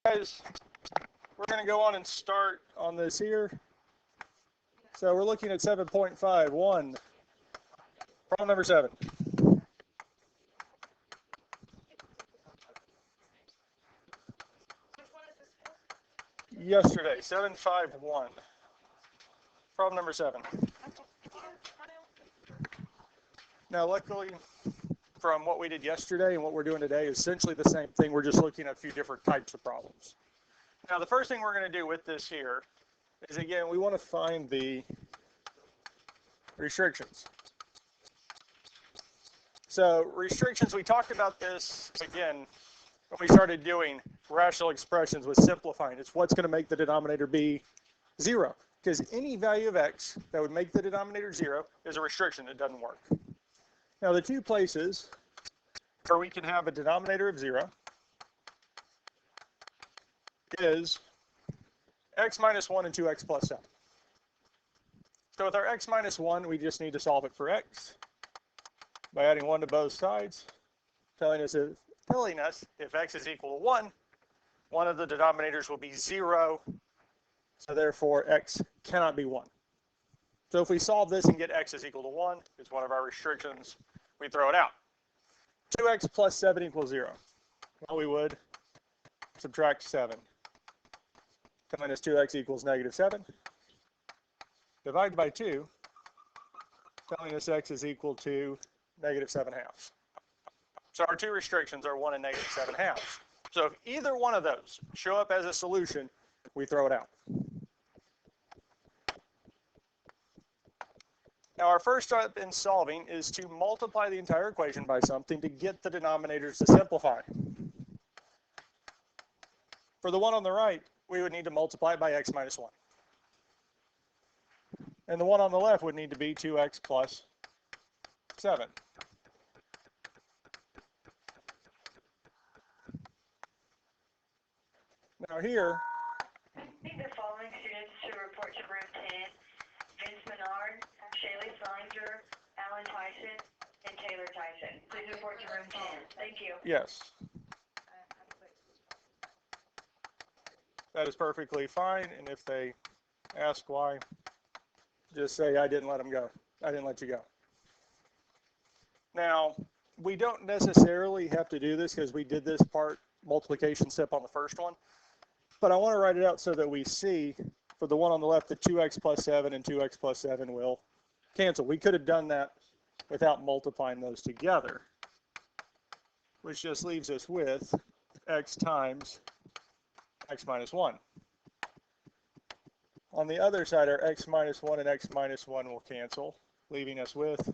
guys, we're going to go on and start on this here. So we're looking at 7.5.1, problem number 7. Yesterday, 7.5.1, problem number 7. Now, luckily, from what we did yesterday and what we're doing today is essentially the same thing. We're just looking at a few different types of problems. Now, the first thing we're going to do with this here is, again, we want to find the restrictions. So restrictions, we talked about this, again, when we started doing rational expressions with simplifying. It's what's going to make the denominator be 0. Because any value of x that would make the denominator 0 is a restriction. It doesn't work. Now, the two places where we can have a denominator of 0 is x minus 1 and 2x plus 7. So with our x minus 1, we just need to solve it for x by adding 1 to both sides, telling us if x is equal to 1, one of the denominators will be 0, so therefore x cannot be 1. So if we solve this and get x is equal to 1, it's one of our restrictions, we throw it out. 2x plus 7 equals 0. Well, we would subtract 7. Telling us 2x equals negative 7. Divide by 2, telling us x is equal to negative 7 halves. So our two restrictions are 1 and negative 7 halves. So if either one of those show up as a solution, we throw it out. Now our first step in solving is to multiply the entire equation by something to get the denominators to simplify. For the one on the right, we would need to multiply it by x minus 1. And the one on the left would need to be 2x plus 7. Now here, I think the following students should report to room 10. Vince Menard, Shaylee Salinger, Alan Tyson, and Taylor Tyson. Please report to room 10. Thank you. yes. That is perfectly fine, and if they ask why, just say I didn't let them go. I didn't let you go. Now, we don't necessarily have to do this because we did this part multiplication step on the first one, but I want to write it out so that we see for the one on the left that 2x plus 7 and 2x plus 7 will cancel. We could have done that without multiplying those together, which just leaves us with x times x minus 1. On the other side, our x minus 1 and x minus 1 will cancel, leaving us with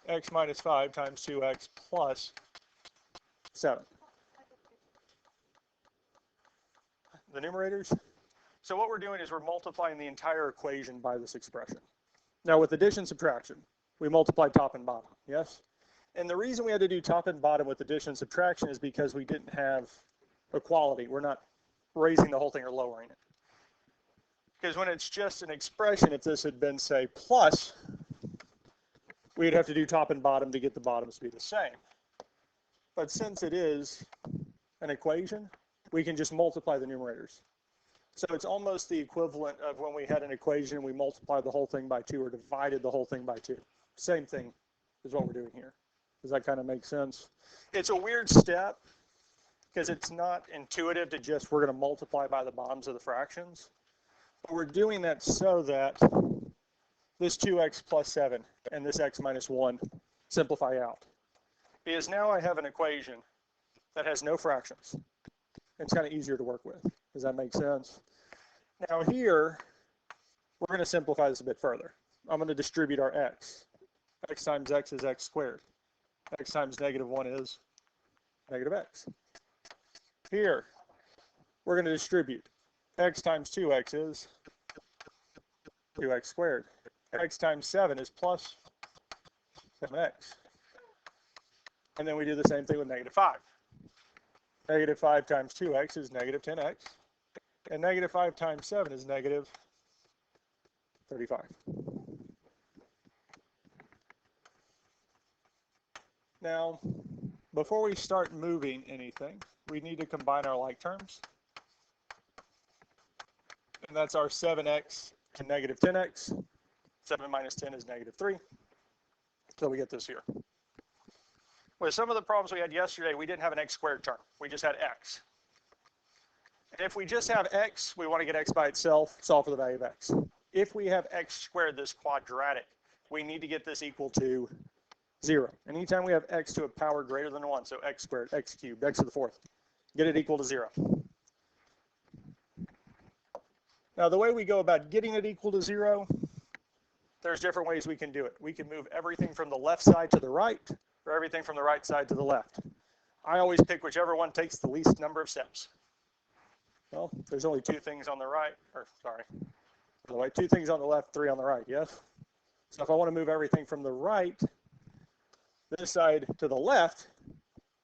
x minus 5 times 2x plus 7. The numerators. So what we're doing is we're multiplying the entire equation by this expression. Now with addition and subtraction, we multiply top and bottom, yes? And the reason we had to do top and bottom with addition and subtraction is because we didn't have equality. We're not raising the whole thing or lowering it. Because when it's just an expression, if this had been, say, plus, we'd have to do top and bottom to get the bottoms to be the same. But since it is an equation, we can just multiply the numerators. So it's almost the equivalent of when we had an equation, we multiplied the whole thing by 2 or divided the whole thing by 2. Same thing is what we're doing here. Does that kind of make sense? It's a weird step because it's not intuitive to just, we're going to multiply by the bottoms of the fractions. But we're doing that so that this 2x plus 7 and this x minus 1 simplify out. Because now I have an equation that has no fractions. It's kind of easier to work with. Does that make sense? Now here, we're going to simplify this a bit further. I'm going to distribute our x. X times x is x squared. X times negative 1 is negative x. Here, we're going to distribute. X times 2x is 2x squared. X times 7 is plus 7x. And then we do the same thing with negative 5. Negative 5 times 2x is negative 10x. And negative 5 times 7 is negative 35. Now, before we start moving anything, we need to combine our like terms. And that's our 7x to negative 10x. 7 minus 10 is negative 3. So we get this here. With some of the problems we had yesterday, we didn't have an x squared term. We just had x. And if we just have x, we want to get x by itself, solve for the value of x. If we have x squared, this quadratic, we need to get this equal to 0. Anytime we have x to a power greater than 1, so x squared, x cubed, x to the fourth, get it equal to 0. Now, the way we go about getting it equal to 0, there's different ways we can do it. We can move everything from the left side to the right, or everything from the right side to the left. I always pick whichever one takes the least number of steps. Well, there's only 2 things on the right, or sorry, by the way, 2 things on the left, 3 on the right, yes? So if I want to move everything from the right, this side to the left,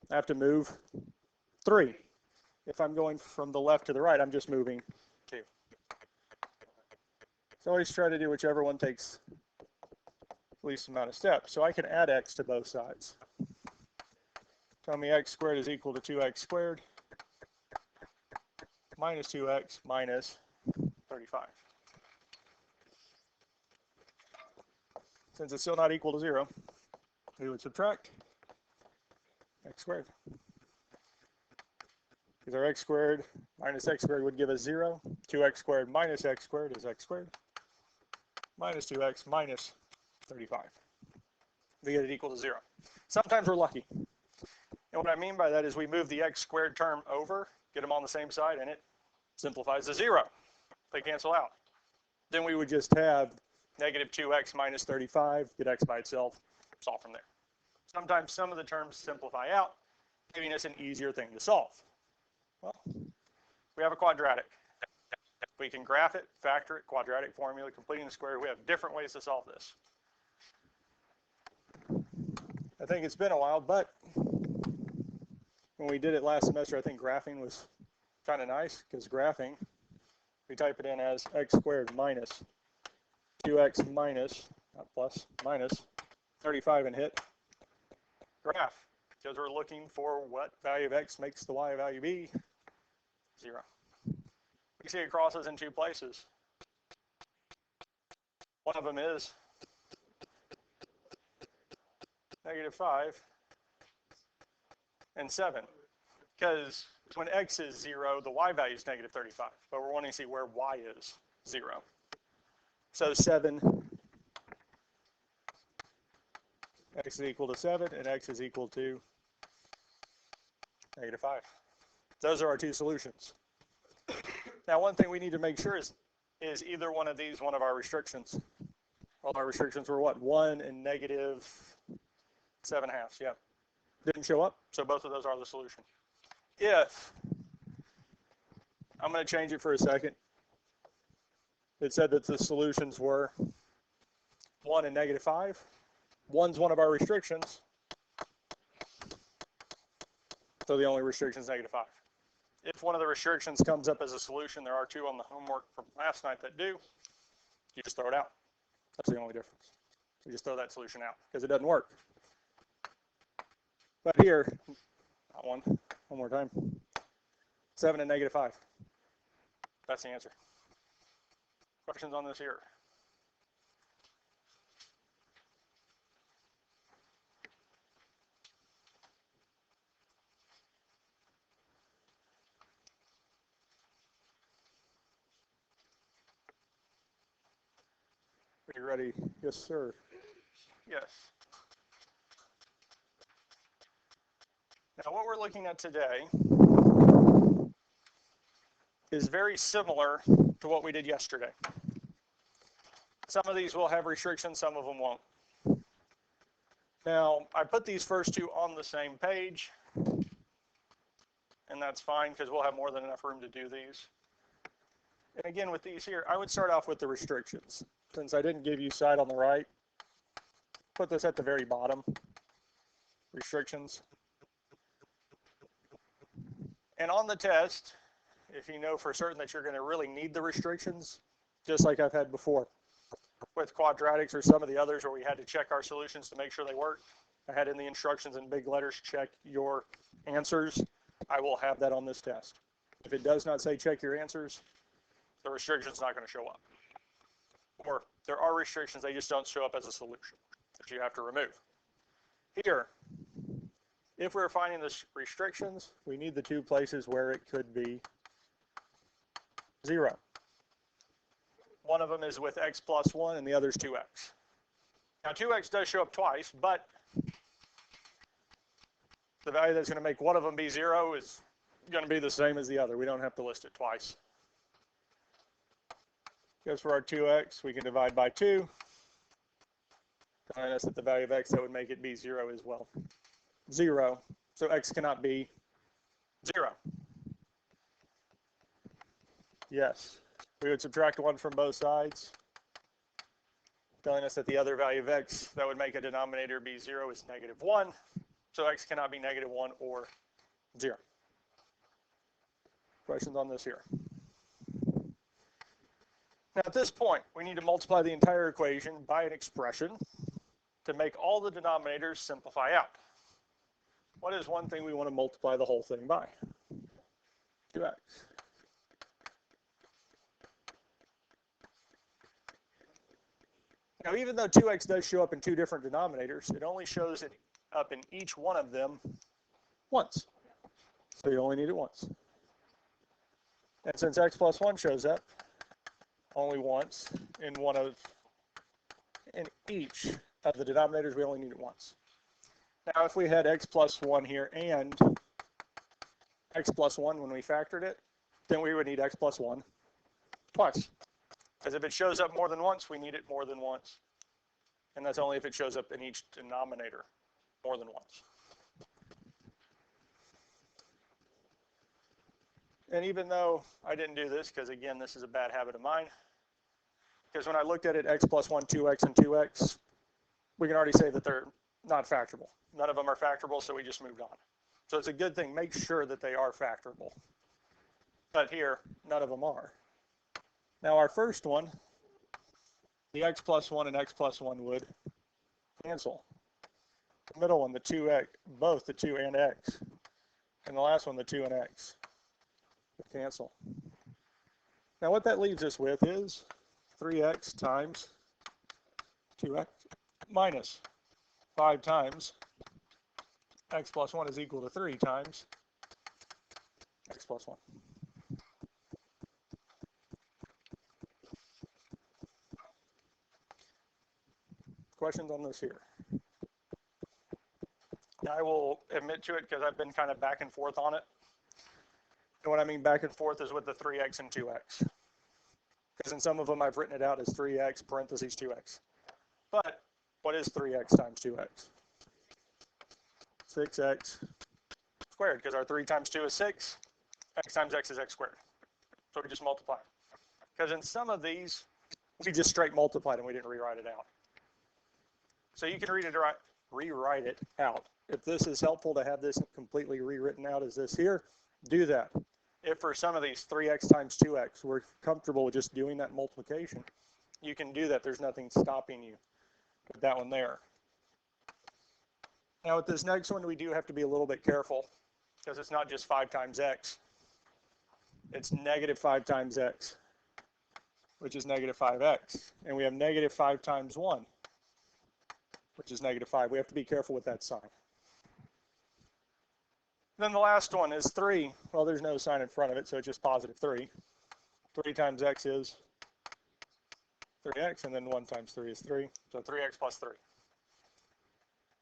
I have to move 3. If I'm going from the left to the right, I'm just moving 2. So always try to do whichever one takes the least amount of steps. So I can add x to both sides. Tell me x squared is equal to 2x squared minus 2x minus 35. Since it's still not equal to 0, we would subtract x squared. Because our x squared minus x squared would give us 0. 2x squared minus x squared is x squared. Minus 2x minus 35. We get it equal to 0. Sometimes we're lucky. And what I mean by that is we move the x squared term over, get them on the same side, and it simplifies to 0. They cancel out. Then we would just have negative 2x minus 35, get x by itself, solve from there. Sometimes some of the terms simplify out, giving us an easier thing to solve. Well, we have a quadratic. We can graph it, factor it, quadratic formula, completing the square. We have different ways to solve this. I think it's been a while, but when we did it last semester, I think graphing was kind of nice, because graphing, we type it in as x squared minus 2x minus, not plus, minus 35 and hit graph, because we're looking for what value of x makes the y value be 0. You see it crosses in 2 places. One of them is negative 5 and 7, because when x is 0, the y value is negative 35, but we're wanting to see where y is 0. So 7, x is equal to 7, and x is equal to negative 5. Those are our 2 solutions. Now, one thing we need to make sure is either one of these one of our restrictions? All our restrictions were what? 1 and negative 7/2. Yeah. Didn't show up, so both of those are the solution. If, I'm going to change it for a second. It said that the solutions were 1 and negative 5. 1's one of our restrictions, so the only restriction is negative 5. If one of the restrictions comes up as a solution, there are 2 on the homework from last night that do, you just throw it out. That's the only difference. You just throw that solution out because it doesn't work. But here, one more time, 7 and negative 5. That's the answer. Questions on this here? Are you ready? Yes, sir. Yes. Now, what we're looking at today is very similar to what we did yesterday. Some of these will have restrictions, some of them won't. Now, I put these first 2 on the same page, and that's fine because we'll have more than enough room to do these. And again, with these here, I would start off with the restrictions. Since I didn't give you side on the right, put this at the very bottom, restrictions. And on the test, if you know for certain that you're going to really need the restrictions, just like I've had before with quadratics or some of the others where we had to check our solutions to make sure they worked, I had in the instructions in big letters, check your answers. I will have that on this test. If it does not say check your answers, the restriction's not going to show up. Or there are restrictions, they just don't show up as a solution that you have to remove. Here, if we're finding the restrictions, we need the two places where it could be 0. One of them is with x plus 1 and the other is 2x. Now 2x does show up twice, but the value that's going to make one of them be 0 is going to be the same as the other. We don't have to list it twice. Because for our 2x, we can divide by 2, telling us that the value of x that would make it be 0 as well. 0. So x cannot be 0. Yes. We would subtract 1 from both sides, telling us that the other value of x that would make a denominator be 0 is -1. So x cannot be -1 or 0. Questions on this here? Now at this point, we need to multiply the entire equation by an expression to make all the denominators simplify out. What is one thing we want to multiply the whole thing by? 2x. Now even though 2x does show up in two different denominators, it only shows it up in each one of them once. So you only need it once. And since x plus 1 shows up only once in each of the denominators, we only need it once. Now if we had x plus 1 here and x plus 1 when we factored it, then we would need x plus 1 twice. Because if it shows up more than once, we need it more than once. And that's only if it shows up in each denominator more than once. And even though I didn't do this, because again, this is a bad habit of mine, because when I looked at it, x plus 1, 2x, and 2x, we can already say that they're not factorable. None of them are factorable, so we just moved on. So it's a good thing. Make sure that they are factorable. But here, none of them are. Now our first one, the x plus 1 and x plus 1 would cancel. The middle one, the 2x, both the 2 and x. And the last one, the 2 and x, would cancel. Now what that leaves us with is 3x times 2x minus 5 times x plus 1 is equal to 3 times x plus 1. Questions on this here? I will admit to it because I've been kind of back and forth on it. And what I mean back and forth is with the 3x and 2x. Because in some of them I've written it out as 3x parentheses 2x. But what is 3x times 2x? 6x squared, because our 3 times 2 is 6. X times x is x squared. So we just multiply. Because in some of these, we just straight multiplied and we didn't rewrite it out. So you can rewrite it out. If this is helpful to have this completely rewritten out as this here, do that. If for some of these 3x times 2x, we're comfortable with just doing that multiplication, you can do that. There's nothing stopping you with that one there. Now with this next one, we do have to be a little bit careful because it's not just 5 times x. It's negative 5 times x, which is negative 5x. And we have negative 5 times 1, which is negative 5. We have to be careful with that sign. Then the last one is 3. Well, there's no sign in front of it, so it's just positive 3. 3 times x is 3x, and then 1 times 3 is 3. So 3x plus 3.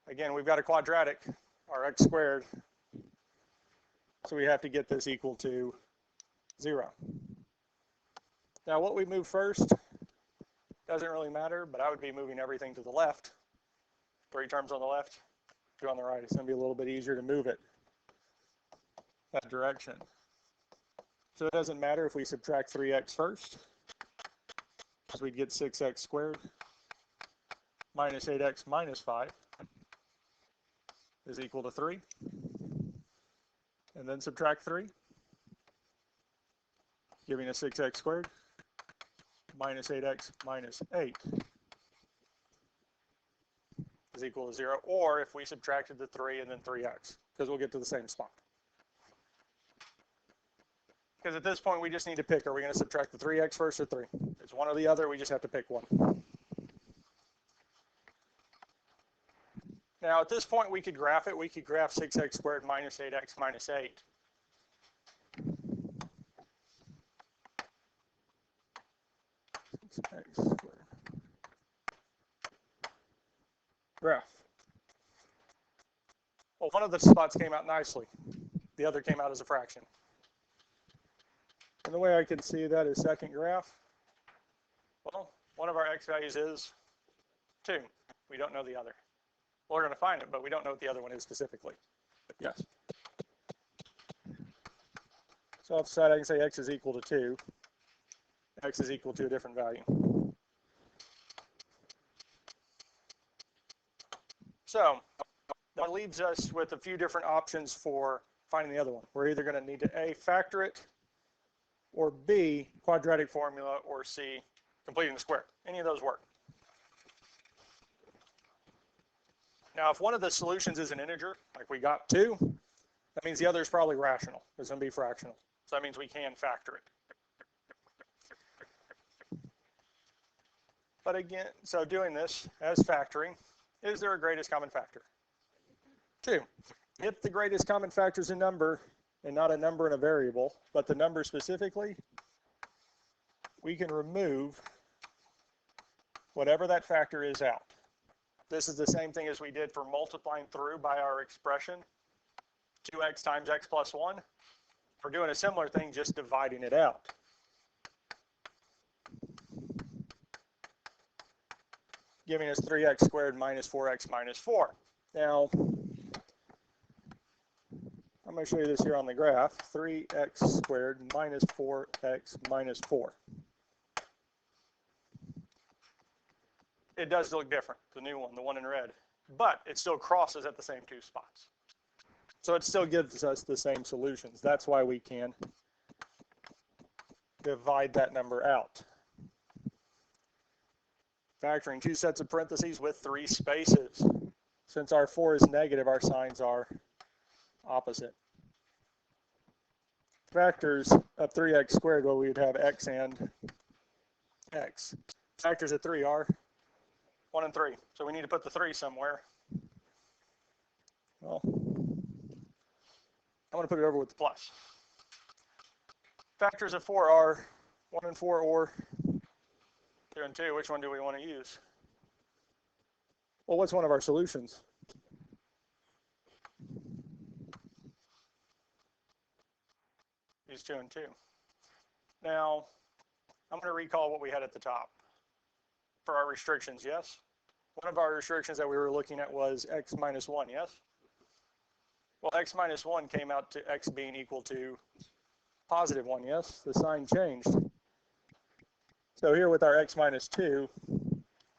Again, we've got a quadratic, our x squared. So we have to get this equal to 0. Now what we move first doesn't really matter, but I would be moving everything to the left. 3 terms on the left, 2 on the right. It's going to be a little bit easier to move it that direction. So it doesn't matter if we subtract 3x first, because we'd get 6x squared minus 8x minus 5 is equal to 3. And then subtract 3, giving us 6x squared minus 8x minus 8 is equal to 0. Or if we subtracted the 3 and then 3x, because we'll get to the same spot. Because at this point, we just need to pick. Are we going to subtract the 3x first or 3? It's one or the other. We just have to pick one. Now, at this point, we could graph it. We could graph 6x squared minus 8x minus 8. X squared. Graph. Well, one of the spots came out nicely. The other came out as a fraction. And the way I can see that is second graph. Well, one of our x values is 2. We don't know the other. Well, we're going to find it, but we don't know what the other one is specifically. But yes. So off the side, I can say x is equal to 2. X is equal to a different value. So that leaves us with a few different options for finding the other one. We're either going to need to A, factor it, or B, quadratic formula, or C, completing the square. Any of those work. Now, if one of the solutions is an integer, like we got 2, that means the other is probably rational. It's going to be fractional. So that means we can factor it. But again, so doing this as factoring, is there a greatest common factor? 2. If the greatest common factor is a number, and not a number and a variable, but the number specifically, we can remove whatever that factor is out. This is the same thing as we did for multiplying through by our expression, 2x times x plus 1. We're doing a similar thing, just dividing it out. Giving us 3x squared minus 4x minus 4. Now, I'm going to show you this here on the graph. 3x squared minus 4x minus 4. It does look different, the new one, the one in red. But it still crosses at the same 2 spots. So it still gives us the same solutions. That's why we can divide that number out. Factoring 2 sets of parentheses with 3 spaces. Since our 4 is negative, our signs are opposite. Factors of 3x squared, well, we would have x and x. Factors of 3 are 1 and 3. So we need to put the 3 somewhere. Well, I'm going to put it over with the plus. Factors of 4 are 1 and 4 or 2 and 2. Which one do we want to use? Well, what's one of our solutions? Use 2 and 2. Now, I'm going to recall what we had at the top for our restrictions, yes? One of our restrictions that we were looking at was x minus 1, yes? Well, x minus 1 came out to x being equal to positive 1, yes? The sign changed. So here with our x minus 2,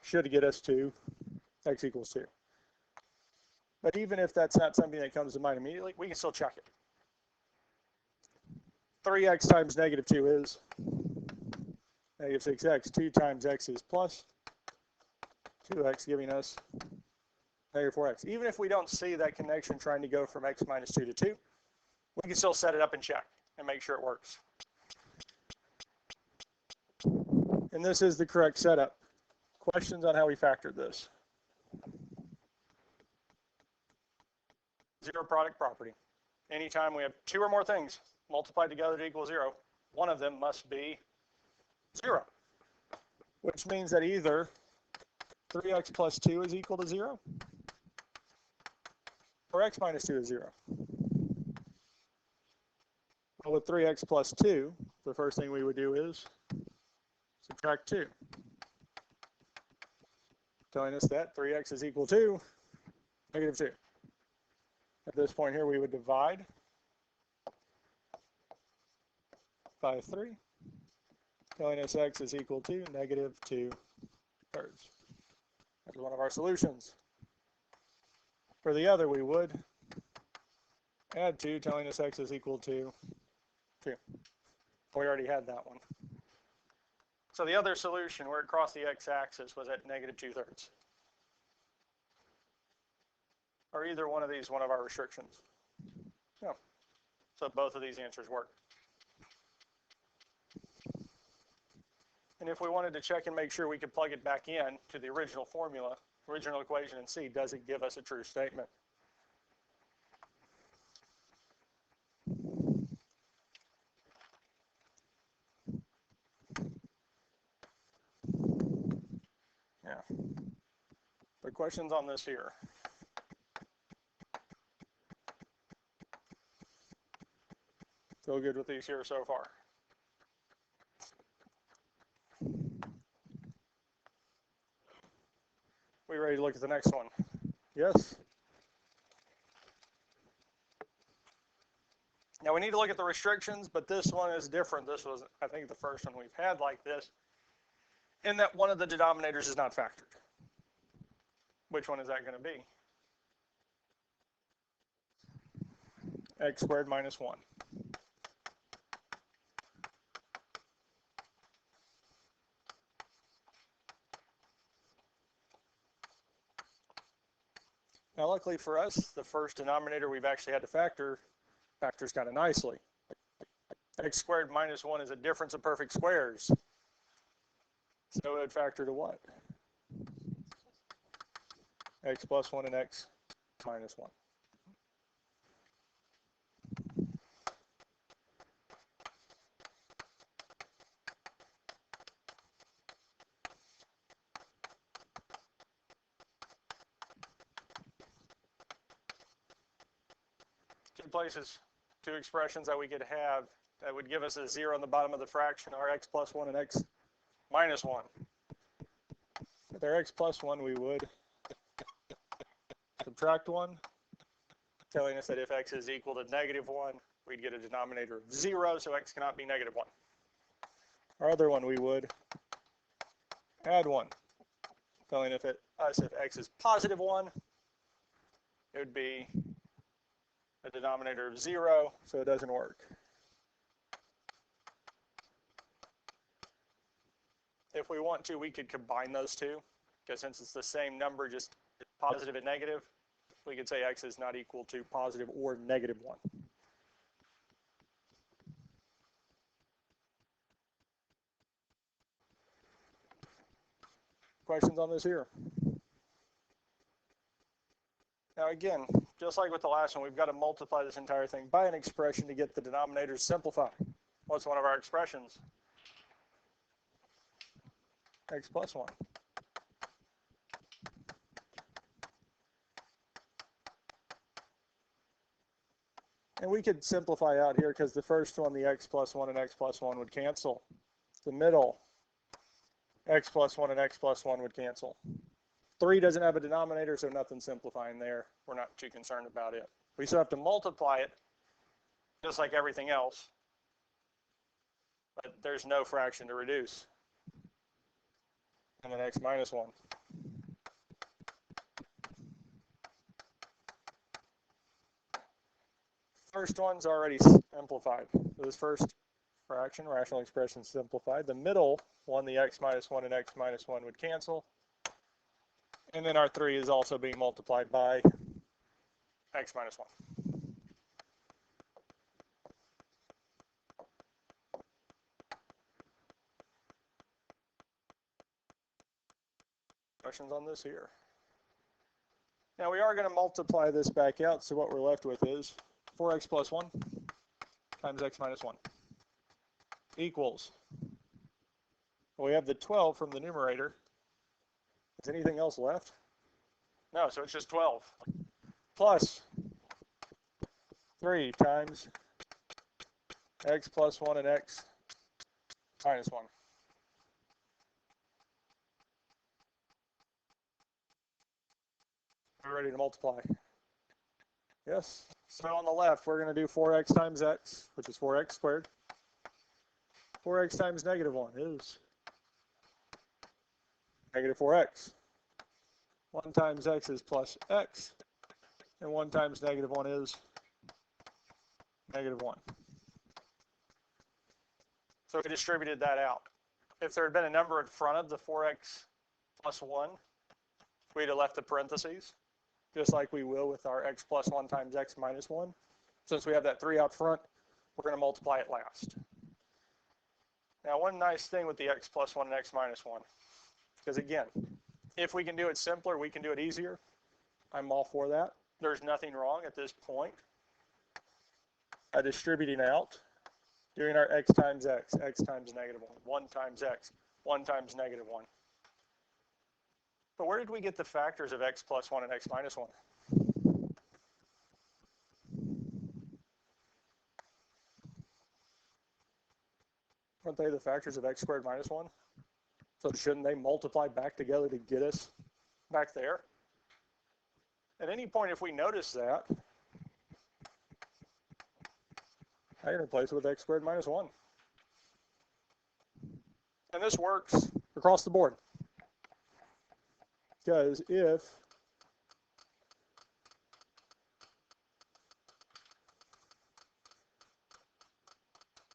should get us to x equals 2. But even if that's not something that comes to mind immediately, we can still check it. 3x times negative 2 is negative 6x. 2 times x is plus 2x, giving us negative 4x. Even if we don't see that connection trying to go from x minus 2 to 2, we can still set it up and check and make sure it works. And this is the correct setup. Questions on how we factored this? Zero product property. Anytime we have 2 or more things multiplied together to equal 0, one of them must be 0, which means that either 3x plus 2 is equal to 0 or x minus 2 is 0. Well, with 3x plus 2, the first thing we would do is subtract 2, telling us that 3x is equal to negative 2. At this point here, we would divide by 3, telling us x is equal to negative 2 thirds. That's one of our solutions. For the other, we would add 2, telling us x is equal to 2. We already had that one. So the other solution, where it crossed the x-axis, was at negative 2 thirds. Are either one of these one of our restrictions? No. So both of these answers work. And if we wanted to check and make sure we could plug it back in to the original formula, original equation, and see, does it give us a true statement? Yeah. The questions on this here. Feel good with these here so far? We ready to look at the next one? Yes? Now we need to look at the restrictions, but this one is different. This was, I think, the first one we've had like this, in that one of the denominators is not factored. Which one is that going to be? X squared minus 1. Now, luckily for us, the first denominator we've actually had to factors kind of nicely. X squared minus 1 is a difference of perfect squares. So it would factor to what? X plus 1 and x minus 1. Two places, two expressions that we could have that would give us a 0 on the bottom of the fraction are x plus 1 and x minus 1. With our x plus 1, we would subtract 1, telling us that if x is equal to negative 1, we'd get a denominator of 0, so x cannot be negative 1. Our other one, we would add 1, telling us if x is positive 1, it would be a denominator of 0, so it doesn't work. If we want to, we could combine those two, because since it's the same number, just positive and negative, we could say x is not equal to positive or negative 1. Questions on this here? Now again, just like with the last one, we've got to multiply this entire thing by an expression to get the denominators simplified. What's one of our expressions? X plus 1. And we could simplify out here because the first one, the x plus 1 and x plus 1 would cancel. The middle, x plus 1 and x plus 1 would cancel. 3 doesn't have a denominator, so nothing simplifying there. We're not too concerned about it. We still have to multiply it, just like everything else. But there's no fraction to reduce. And then x minus 1. First one's already simplified. So this first fraction, rational expression, simplified. The middle one, the x minus 1 and x minus 1 would cancel. And then our 3 is also being multiplied by x minus 1. Questions on this here? Now we are going to multiply this back out, so what we're left with is 4x plus 1 times x minus 1 equals, well, we have the 12 from the numerator. Is anything else left? No, so it's just 12 plus 3 times x plus 1 and x minus 1. We're ready to multiply. Yes. So on the left, we're going to do 4x times x, which is 4x squared. 4x times negative 1 is negative 4x. 1 times x is plus x, and 1 times negative 1 is negative 1. So we distributed that out. If there had been a number in front of the 4x plus 1, we'd have left the parentheses, just like we will with our x plus 1 times x minus 1. Since we have that 3 out front, we're going to multiply it last. Now Now, one nice thing with the x plus 1 and x minus 1, because again, if we can do it simpler, we can do it easier. I'm all for that. There's nothing wrong at this point by distributing out, doing our x times x times negative 1, 1 times x, 1 times negative 1. But where did we get the factors of x plus 1 and x minus 1? Aren't they the factors of x squared minus 1? So shouldn't they multiply back together to get us back there? At any point, if we notice that, I can replace it with x squared minus 1. And this works across the board. Because if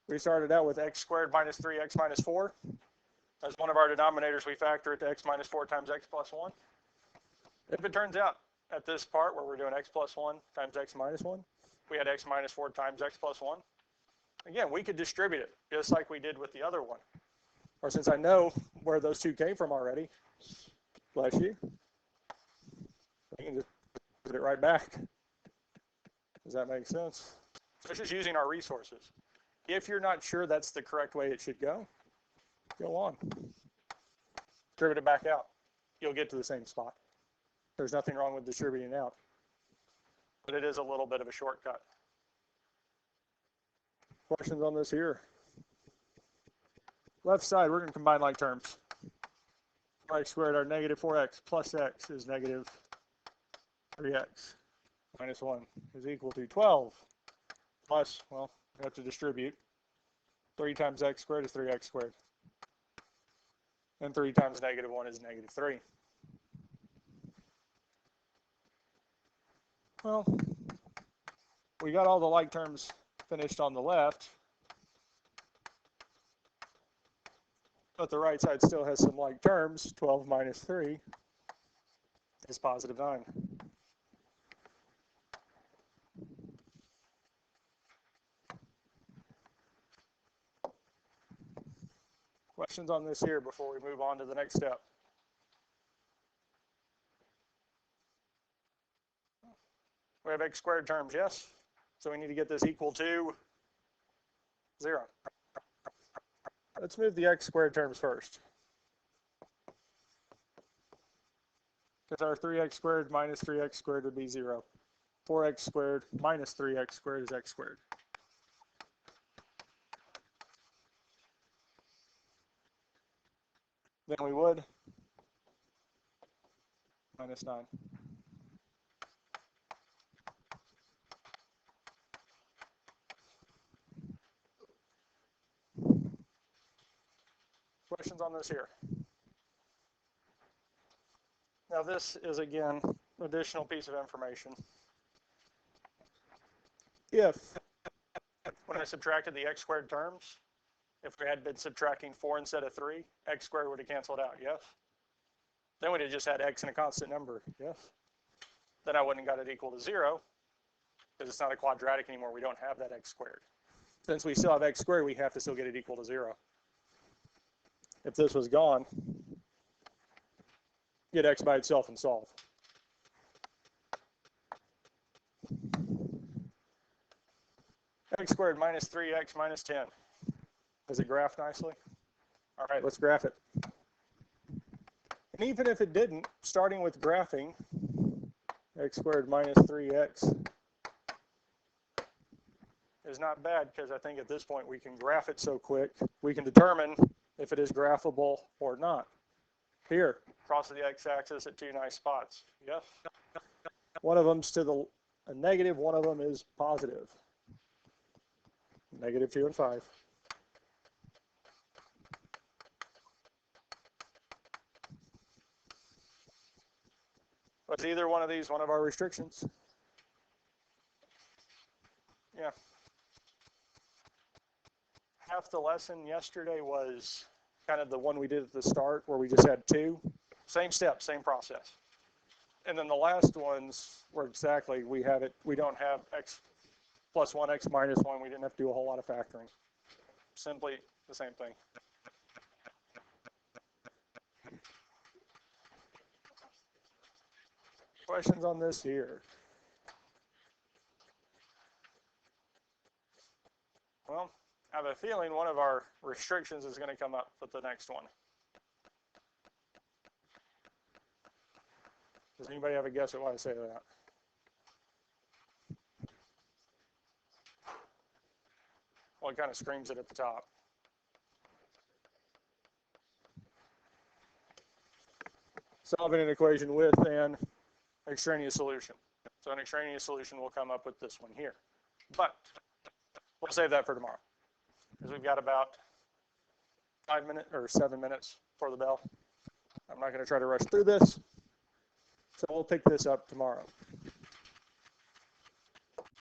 we started out with x squared minus 3x minus 4, as one of our denominators, we factor it to x minus 4 times x plus 1. If it turns out at this part where we're doing x plus 1 times x minus 1, we had x minus 4 times x plus 1, again, we could distribute it just like we did with the other one. Or since I know where those two came from already, bless you, we can just put it right back. Does that make sense? So it's just using our resources. If you're not sure that's the correct way it should go on. Distribute it back out. You'll get to the same spot. There's nothing wrong with distributing out, but it is a little bit of a shortcut. Questions on this here? Left side, we're going to combine like terms. 4x squared, our negative 4x plus x is negative 3x minus 1 is equal to 12 plus, well, we have to distribute. 3 times x squared is 3x squared. And 3 times negative 1 is negative 3. Well, we got all the like terms finished on the left, but the right side still has some like terms. 12 minus 3 is positive 9. Questions on this here before we move on to the next step? We have x squared terms, yes? So we need to get this equal to 0. Let's move the x squared terms first. Because our 3x squared minus 3x squared would be 0. 4x squared minus 3x squared is x squared. Then we would minus 9. Questions on this here? Now this is, again, an additional piece of information. If, when I subtracted the x squared terms, if we had been subtracting 4 instead of 3, x squared would have canceled out, yes? Then we'd have just had x and a constant number, yes? Then I wouldn't have got it equal to 0, because it's not a quadratic anymore. We don't have that x squared. Since we still have x squared, we have to still get it equal to 0. If this was gone, get x by itself and solve. X squared minus 3x minus 10. Does it graph nicely? All right, let's graph it. And even if it didn't, starting with graphing, x squared minus 3x is not bad, because I think at this point we can graph it so quick, we can determine if it is graphable or not. Here, cross the x-axis at 2 nice spots. Yes? One of them's to a negative, one of them is positive. Negative 2 and 5. Was either one of these one of our restrictions? Yeah. Half the lesson yesterday was kind of the one we did at the start where we just had 2. Same step, same process. And then the last ones were exactly, we don't have x plus 1, x minus 1. We didn't have to do a whole lot of factoring. Simply the same thing. questions on this here? Well, I have a feeling one of our restrictions is going to come up with the next one. Does anybody have a guess at why I say that? Well, it kind of screams it at the top. Solving an equation with an extraneous solution. So an extraneous solution will come up with this one here. But we'll save that for tomorrow, because we've got about 5 minutes or 7 minutes for the bell. I'm not going to try to rush through this, so we'll pick this up tomorrow.